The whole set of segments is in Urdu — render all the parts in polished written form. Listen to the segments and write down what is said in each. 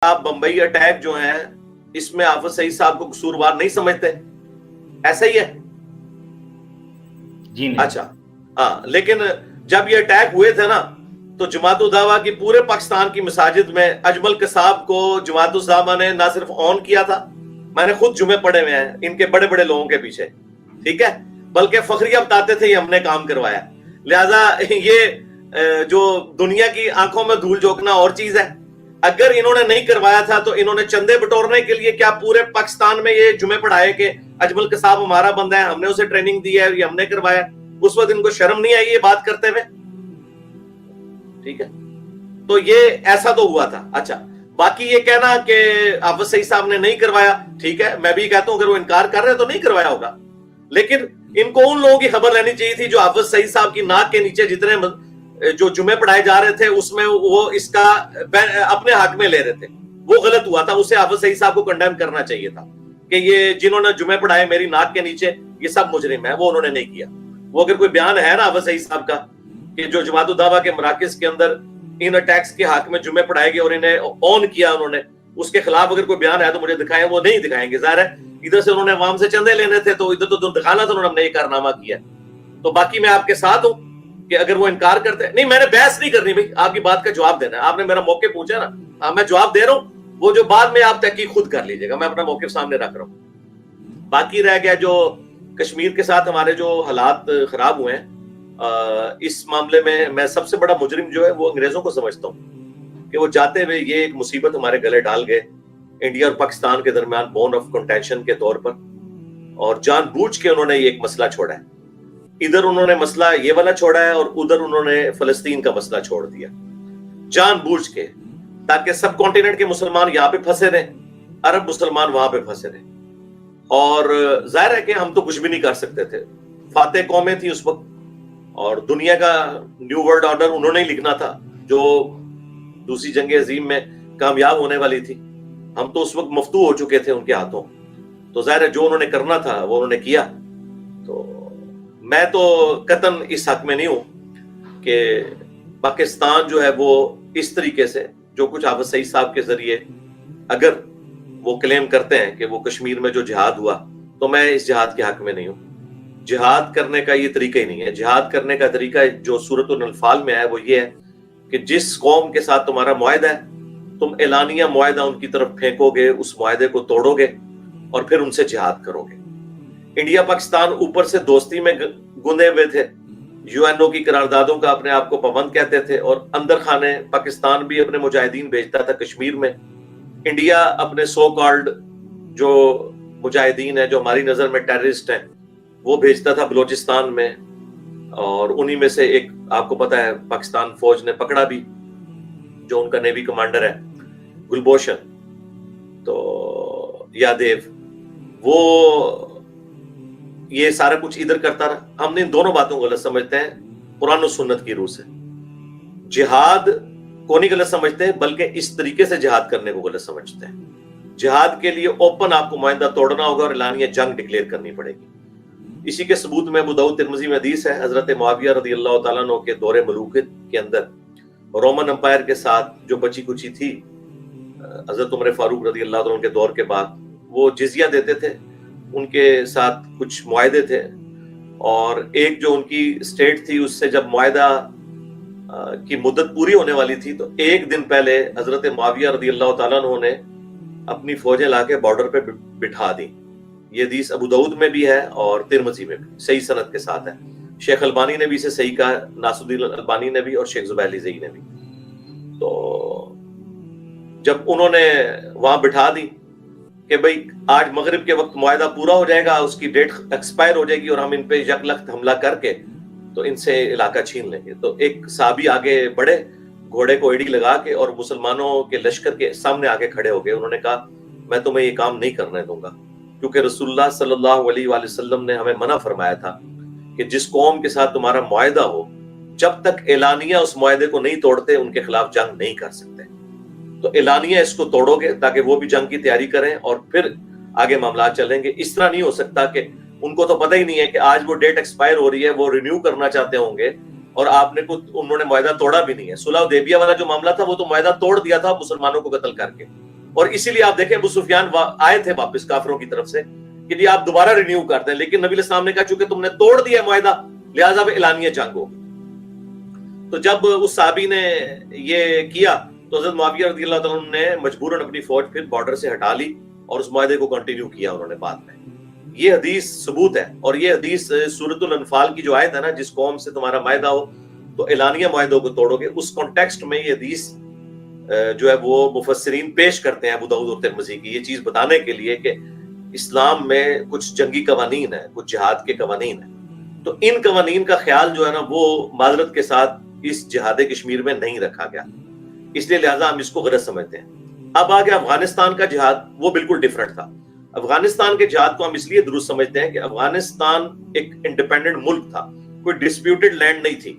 آپ بمبئی اٹیک جو ہیں اس میں حافظ سعید صاحب کو قصوروار نہیں سمجھتے؟ ایسا ہی ہے؟ جی نہیں. اچھا ہاں، لیکن جب یہ اٹیک ہوئے تھے نا تو جماعت الدعوہ کی پورے پاکستان کی مساجد میں اجمل قصاب کو جماعت الدعوہ نے نہ صرف آن کیا تھا، میں نے خود جمعے پڑھے ہوئے ہیں ان کے بڑے بڑے لوگوں کے پیچھے، ٹھیک ہے، بلکہ فخریہ بتاتے تھے یہ ہم نے کام کروایا. لہذا یہ جو دنیا کی آنکھوں میں دھول جھونکنا اور چیز ہے. اگر انہوں نے نہیں کروایا تھا تو انہوں نے چندے بٹورنے کے لیے کیا پورے پاکستان میں یہ جمعے پڑھائے کہ اجمل قصاب ہمارا بندہ ہے، ہم نے اسے ٹریننگ دی ہے، یہ ہم نے کروایا؟ اس وقت ان کو شرم نہیں آئی یہ بات کرتے ہوئے؟ ٹھیک ہے، تو یہ ایسا تو ہوا تھا. اچھا باقی یہ کہنا کہ حافظ سعید صاحب نے نہیں کروایا، ٹھیک ہے، میں بھی کہتا ہوں اگر وہ انکار کر رہے ہیں تو نہیں کروایا ہوگا، لیکن ان کو ان لوگوں کی خبر لینی چاہیے تھی جو حافظ سعید صاحب کی ناک کے نیچے جتنے جو جمعے پڑھائے جا رہے تھے اس میں وہ اس کا اپنے حق میں لے رہے تھے. وہ غلط ہوا تھا، اسے حافظ سعید صاحب کو کنڈیم کرنا چاہیے تھا کہ یہ جنہوں نے جمعے پڑھائے میری ناک کے نیچے یہ سب مجرم ہیں. وہ انہوں نے نہیں کیا. وہ اگر کوئی بیان ہے نا حافظ سعید صاحب کا کہ جو جماعت الدعوہ کے مراکز کے اندر ان اٹیکس کے حق میں جمعے پڑھائے گئے اور انہیں آن کیا انہوں نے، اس کے خلاف اگر کوئی بیان ہے تو مجھے دکھائیں. وہ نہیں دکھائیں گے، ظاہر ہے ادھر سے انہوں نے عوام سے چندے لینے تھے تو ادھر تو دکھانا تھا انہوں نے یہ کارنامہ کیا. تو باقی میں آپ کے ساتھ ہوں کہ اگر وہ انکار کرتے نہیں، میں نے بحث نہیں کرنی بھائی، آپ کی بات کا جواب دینا ہے. آپ نے میرا موقع پوچھا نا، میں جواب دے رہا ہوں، وہ جو بعد میں آپ تحقیق خود کر لیجئے گا، میں اپنا موقف سامنے رکھ رہا ہوں. باقی رہ گیا جو کشمیر کے ساتھ ہمارے جو حالات خراب ہوئے ہیں، اس معاملے میں سب سے بڑا مجرم جو ہے وہ انگریزوں کو سمجھتا ہوں کہ وہ جاتے ہوئے یہ ایک مصیبت ہمارے گلے ڈال گئے انڈیا اور پاکستان کے درمیان بون آف کنٹینشن کے طور پر، اور جان بوجھ کے انہوں نے یہ ایک مسئلہ چھوڑا ہے. ادھر انہوں نے مسئلہ یہ والا چھوڑا ہے اور ادھر انہوں نے فلسطین کا مسئلہ چھوڑ دیا جان بوجھ کے، تاکہ سب کانٹیننٹ کے مسلمان یہاں پہ پھنسے رہیں، عرب مسلمان وہاں پہ پھنسے رہیں. اور ظاہر ہے کہ ہم تو کچھ بھی نہیں کر سکتے تھے، فاتح قومیں تھی اس وقت، اور دنیا کا نیو ورلڈ آرڈر انہوں نے ہی لکھنا تھا جو دوسری جنگ عظیم میں کامیاب ہونے والی تھی. ہم تو اس وقت مفتو ہو چکے تھے ان کے ہاتھوں. تو ظاہر ہے جو انہوں نے کرنا تھا وہ انہوں نے کیا. تو میں تو قطعاً اس حق میں نہیں ہوں کہ پاکستان جو ہے وہ اس طریقے سے جو کچھ حافظ سعید صاحب کے ذریعے اگر وہ کلیم کرتے ہیں کہ وہ کشمیر میں جو جہاد ہوا، تو میں اس جہاد کے حق میں نہیں ہوں. جہاد کرنے کا یہ طریقہ ہی نہیں ہے. جہاد کرنے کا طریقہ جو سورۃ الانفال میں ہے وہ یہ ہے کہ جس قوم کے ساتھ تمہارا معاہدہ ہے تم اعلانیہ معاہدہ ان کی طرف پھینکو گے، اس معاہدے کو توڑو گے اور پھر ان سے جہاد کرو گے. انڈیا پاکستان اوپر سے دوستی میں گندے ہوئے تھے، یو این او کی قراردادوں کا اپنے آپ کو پابند کہتے تھے، اور اندر خانے پاکستان بھی اپنے مجاہدین بھیجتا تھا کشمیر میں. انڈیا اپنے سو کالڈ جو مجاہدین ہیں جو ہماری نظر میں ٹیررسٹ ہیں وہ بھیجتا تھا بلوچستان میں، اور انہی میں سے ایک آپ کو پتا ہے پاکستان فوج نے پکڑا بھی جو ان کا نیوی کمانڈر ہے گلبوشن تو یادیو، وہ یہ سارا کچھ ادھر کرتا رہا. ہم نے ان دونوں باتوں کو غلط سمجھتے ہیں قرآن و سنت کی روح سے. جہاد کو نہیں غلط سمجھتے بلکہ اس طریقے سے جہاد کرنے کو غلط سمجھتے ہیں. جہاد کے لیے اوپن آپ کو معاہدہ توڑنا ہوگا اور اعلانیہ جنگ ڈکلیئر کرنی پڑے گی. اسی کے ثبوت میں ابو داؤد ترمذی میں حدیث ہے، حضرت معاویہ رضی اللہ تعالیٰ عنہ کے دور ملوکیت کے اندر رومن امپائر کے ساتھ جو بچی کچی تھی حضرت عمر فاروق رضی اللہ عنہ کے دور کے بعد، وہ جزیہ دیتے تھے، ان کے ساتھ کچھ معاہدے تھے، اور ایک جو ان کی اسٹیٹ تھی اس سے جب معاہدہ کی مدت پوری ہونے والی تھی تو ایک دن پہلے حضرت معاویہ رضی اللہ تعالیٰ عنہ نے اپنی فوجیں لا کے بارڈر پہ بٹھا دی. یہ حدیث ابو داؤد میں بھی ہے اور ترمذی میں بھی صحیح سند کے ساتھ ہے. شیخ البانی نے بھی اسے صحیح کہا، ناصر الدین البانی نے بھی اور شیخ زبیر زئی نے بھی. تو جب انہوں نے وہاں بٹھا دی کہ بھئی آج مغرب کے وقت معاہدہ پورا ہو جائے گا، اس کی ڈیٹ ایکسپائر ہو جائے گی اور ہم ان پہ یک لخت حملہ کر کے تو ان سے علاقہ چھین لیں گے، تو ایک صحابی آگے بڑھے گھوڑے کو ایڑی لگا کے اور مسلمانوں کے لشکر کے سامنے آگے کھڑے ہو گئے. انہوں نے کہا میں تمہیں یہ کام نہیں کرنے دوں گا، کیونکہ رسول اللہ صلی اللہ علیہ وآلہ وسلم نے ہمیں منع فرمایا تھا کہ جس قوم کے ساتھ تمہارا معاہدہ ہو جب تک اعلانیہ اس معاہدے کو نہیں توڑتے ان کے خلاف جنگ نہیں کر سکتے. تو اعلانیہ اس کو توڑو گے تاکہ وہ بھی جنگ کی تیاری کریں اور پھر آگے معاملات چلیں گے. اس طرح نہیں ہو سکتا کہ ان کو تو پتہ ہی نہیں ہے کہ آج وہ ڈیٹ ایکسپائر ہو رہی ہے، وہ رینیو کرنا چاہتے ہوں گے اور آپ نے انہوں نے معاہدہ توڑا بھی نہیں ہے. صلح حدیبیہ والا جو معاملہ تھا وہ تو معاہدہ توڑ دیا تھا مسلمانوں کو قتل کر کے. اور اسی لیے آپ دیکھیں ابو سفیان آئے تھے واپس کافروں کی طرف سے کہ جی آپ دوبارہ رینیو کر دیں، لیکن نبی علیہ السلام نے کہا چونکہ تم نے توڑ دیا معاہدہ لہٰذا وہ اعلانیہ جنگ ہوگی۔ تو جب اس صحابی نے یہ کیا تو حضرت معاویہ رضی اللہ تعالیٰ عنہ نے مجبوراً اپنی فوج پھر بارڈر سے ہٹا لی اور اس معاہدے کو کنٹینیو کیا انہوں نے بعد میں۔ یہ حدیث ثبوت ہے، اور یہ حدیث سورۃ الانفال کی جو آیت ہے نا، جس قوم سے تمہارا معاہدہ ہو تو اعلانیہ معاہدوں کو توڑو گے، اس کانٹیکسٹ میں یہ حدیث جو ہے وہ مفسرین پیش کرتے ہیں ابو داؤد اور ترمذی کی، یہ چیز بتانے کے لیے کہ اسلام میں کچھ جنگی قوانین ہیں، کچھ جہاد کے قوانین ہیں، تو ان قوانین کا خیال جو ہے نا وہ معذرت کے ساتھ اس جہاد کشمیر میں نہیں رکھا گیا، اس لیے لہٰذا ہم اس کو غلط سمجھتے ہیں۔ اب آگے افغانستان کا جہاد، وہ بالکل ڈیفرنٹ تھا۔ افغانستان کے جہاد کو ہم اس لیے درست سمجھتے ہیں کہ افغانستان ایک انڈیپینڈنٹ ملک تھا، کوئی ڈسپیوٹڈ لینڈ نہیں تھی،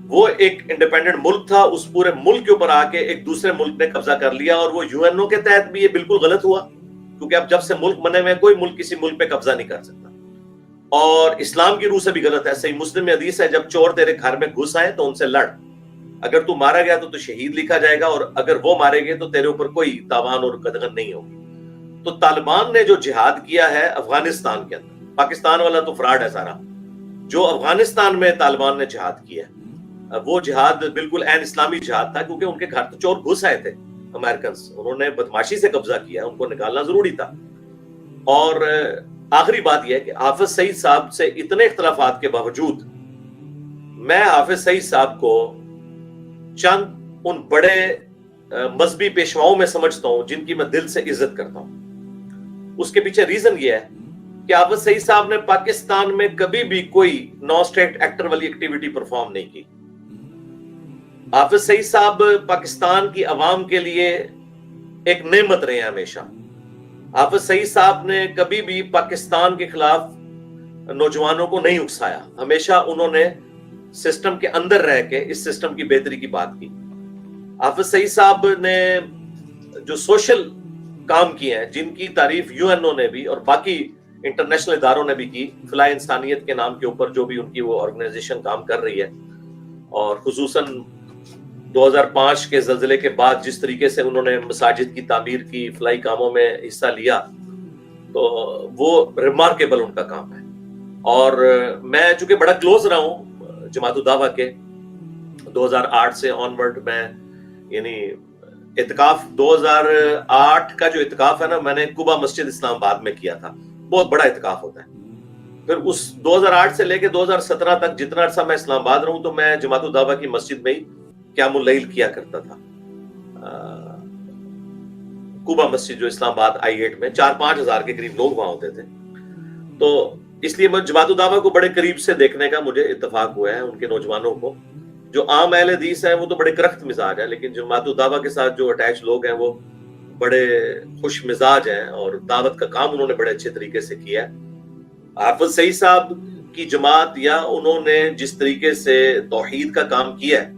وہ ایک انڈیپینڈنٹ ملک تھا۔ اس پورے ملک کے اوپر آ کے ایک دوسرے ملک نے قبضہ کر لیا، اور وہ یو این او کے تحت بھی یہ بالکل غلط ہوا، کیونکہ اب جب سے ملک بنے ہوئے کوئی ملک کسی ملک پہ قبضہ نہیں کر سکتا، اور اسلام کی روح سے بھی غلط ہے۔ صحیح مسلم میں حدیث ہے جب چور تیرے گھر میں گھس آئے تو ان سے لڑ، اگر تو مارا گیا تو شہید لکھا جائے گا، اور اگر وہ مارے گئے تو تیرے اوپر کوئی تاوان اور قدغن نہیں ہوگی۔ تو طالبان نے جو جہاد کیا ہے افغانستان کے اندر، پاکستان والا تو فراڈ ہے سارا، جو افغانستان میں طالبان نے جہاد کیا ہے وہ جہاد بالکل عین اسلامی جہاد تھا، کیونکہ ان کے گھر تو چور گھس آئے تھے امریکنز، انہوں نے بدماشی سے قبضہ کیا، ان کو نکالنا ضروری تھا۔ اور آخری بات یہ ہے کہ حافظ سعید صاحب سے اتنے اختلافات کے باوجود میں حافظ سعید صاحب کو چند ان بڑے مذہبی پیشواؤں میں سمجھتا ہوں جن کی میں دل سے عزت کرتا ہوں۔ اس کے پیچھے ریزن یہ ہے کہ حافظ سعید صاحب نے پاکستان میں کبھی بھی کوئی نو اسٹیٹ ایکٹر والی ایکٹیویٹی پرفارم نہیں کی۔ حافظ سعید صاحب پاکستان کی عوام کے لیے ایک نعمت رہے ہیں ہمیشہ۔ حافظ سعید صاحب نے کبھی بھی پاکستان کے خلاف نوجوانوں کو نہیں اکسایا، ہمیشہ انہوں نے سسٹم کے اندر رہ کے اس سسٹم کی بہتری کی بات کی۔ حافظ سعید صاحب نے جو سوشل کام کیے ہیں، جن کی تعریف یو این او نے بھی اور باقی انٹرنیشنل اداروں نے بھی کی، فلاح انسانیت کے نام کے اوپر جو بھی ان کی وہ آرگنائزیشن کام کر رہی ہے، اور خصوصاً 2005 کے زلزلے کے بعد جس طریقے سے انہوں نے مساجد کی تعمیر کی، فلاحی کاموں میں حصہ لیا، تو وہ ریمارکیبل ان کا کام ہے۔ اور میں چونکہ بڑا کلوز رہا ہوں جماعت الدعوہ کے 2008 سے آنورڈ، میں یعنی اعتکاف 2008 کا جو اعتکاف ہے نا، میں نے قبا مسجد اسلام آباد میں کیا تھا، بہت بڑا اعتکاف ہوتا ہے۔ پھر اس 2008 سے لے کے 2017 تک جتنا عرصہ میں اسلام آباد رہوں تو میں جماعت الدعوہ کی مسجد میں ہی قیام اللیل کیا کرتا تھا۔ قبا مسجد جو اسلام آباد I8 میں 4-5 ہزار کے قریب لوگ وہاں ہوتے تھے، تو اس لیے میں جماعت الدعوہ کو بڑے قریب سے دیکھنے کا مجھے اتفاق ہوا ہے۔ ان کے نوجوانوں کو، جو عام اہل حدیث ہیں وہ تو بڑے کرخت مزاج ہیں، لیکن جماعت الدعوہ کے ساتھ جو اٹیچ لوگ ہیں وہ بڑے خوش مزاج ہیں، اور دعوت کا کام انہوں نے بڑے اچھے طریقے سے کیا ہے۔ حافظ سعید صاحب کی جماعت یا انہوں نے جس طریقے سے توحید کا کام کیا ہے،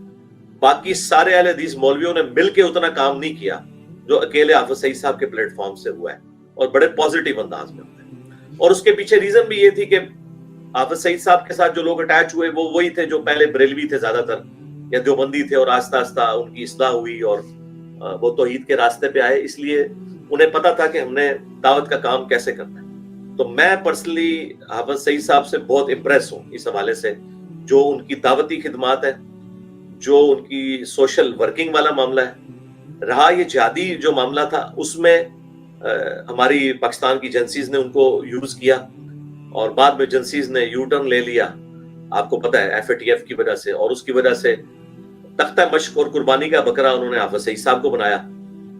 باقی سارے اہل حدیث مولویوں نے مل کے اتنا کام نہیں کیا جو اکیلے حافظ سعید صاحب کے پلیٹ فارم سے ہوا ہے، اور بڑے پازیٹیو انداز میں ہوتے ہیں۔ اور اس کے پیچھے ریزن بھی یہ تھی کہ حافظ سعید صاحب کے ساتھ جو لوگ اٹیچ ہوئے وہ وہی تھے جو پہلے بریلوی تھے زیادہ تر، یا دیوبندی تھے، اور آہستہ آہستہ ان کی اصلاح ہوئی اور وہ توحید کے راستے پہ آئے، اس لیے انہیں پتا تھا کہ ہم نے دعوت کا کام کیسے کرنا ہے۔ تو میں پرسنلی حافظ سعید صاحب سے بہت امپریس ہوں اس حوالے سے، جو ان کی دعوتی خدمات ہے، جو ان کی سوشل ورکنگ والا معاملہ ہے، رہا یہ جہادی جو معاملہ تھا اس میں ہماری پاکستان کی ایجنسیز نے ان کو یوز کیا، اور بعد میں ایجنسیز نے یو ٹرن لے لیا، آپ کو پتہ ہے FATF کی وجہ سے، اور اس کی وجہ سے تختہ مشق اور قربانی کا بکرا انہوں نے حافظ سعید صاحب کو بنایا۔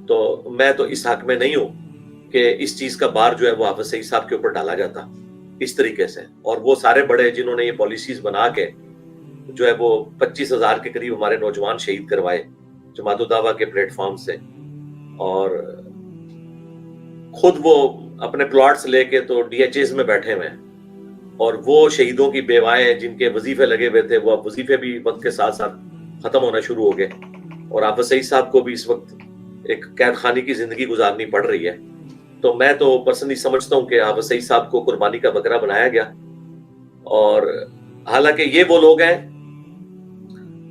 تو میں تو اس حق میں نہیں ہوں کہ اس چیز کا بار جو ہے وہ حافظ سعید صاحب کے اوپر ڈالا جاتا اس طریقے سے، اور وہ سارے بڑے جنہوں نے یہ پالیسیز بنا کے جو ہے وہ 25,000 کے قریب ہمارے نوجوان شہید کروائے جماعت الدعوہ کے پلیٹ فارم سے، اور خود وہ اپنے پلاٹس لے کے تو DHAs میں بیٹھے ہوئے ہیں، اور وہ شہیدوں کی بیوائیں جن کے وظیفے لگے ہوئے تھے وہ اب وظیفے بھی وقت کے ساتھ ساتھ ختم ہونا شروع ہو گئے، اور حافظ سعید صاحب کو بھی اس وقت ایک قید خانے کی زندگی گزارنی پڑ رہی ہے۔ تو میں تو پرسنلی سمجھتا ہوں کہ حافظ سعید صاحب کو قربانی کا بکرا بنایا گیا، اور حالانکہ یہ وہ لوگ ہیں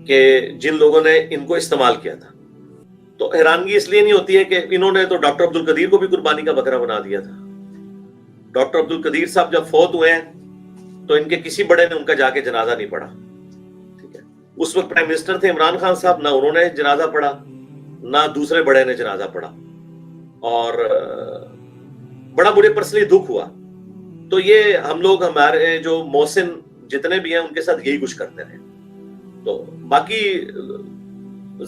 کہ جن لوگوں نے ان کو استعمال کیا تھا۔ تو حیرانگی اس لیے نہیں ہوتی ہے کہ انہوں نے تو ڈاکٹر عبد القدیر کو بھی قربانی کا بکرا بنا دیا تھا. ڈاکٹر عبد القدیر صاحب جب فوت ہوئے ہیں تو ان کے کسی بڑے نے ان کا جا کے جنازہ نہیں پڑھا. ٹھیک ہے, اس وقت پرائم منسٹر تھے عمران خان صاحب, نہ انہوں نے جنازہ پڑھا نہ دوسرے بڑے نے جنازہ پڑھا, اور بڑا مجھے پرسنلی دکھ ہوا. تو یہ ہم لوگ, ہمارے جو محسن جتنے بھی ہیں ان کے ساتھ یہی کچھ کرتے رہے. تو باقی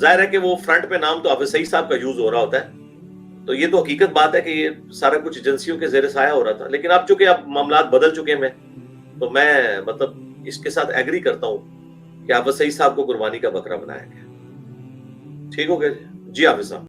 ظاہر ہے کہ وہ فرنٹ پہ نام تو حافظ سعید صاحب کا یوز ہو رہا ہوتا ہے, تو یہ تو حقیقت بات ہے کہ یہ سارا کچھ ایجنسیوں کے زیر سایہ ہو رہا تھا. لیکن اب چونکہ اب معاملات بدل چکے ہیں, تو میں مطلب اس کے ساتھ ایگری کرتا ہوں کہ حافظ سعید صاحب کو قربانی کا بکرا بنایا گیا. ٹھیک ہو گیا جی حافظ صاحب.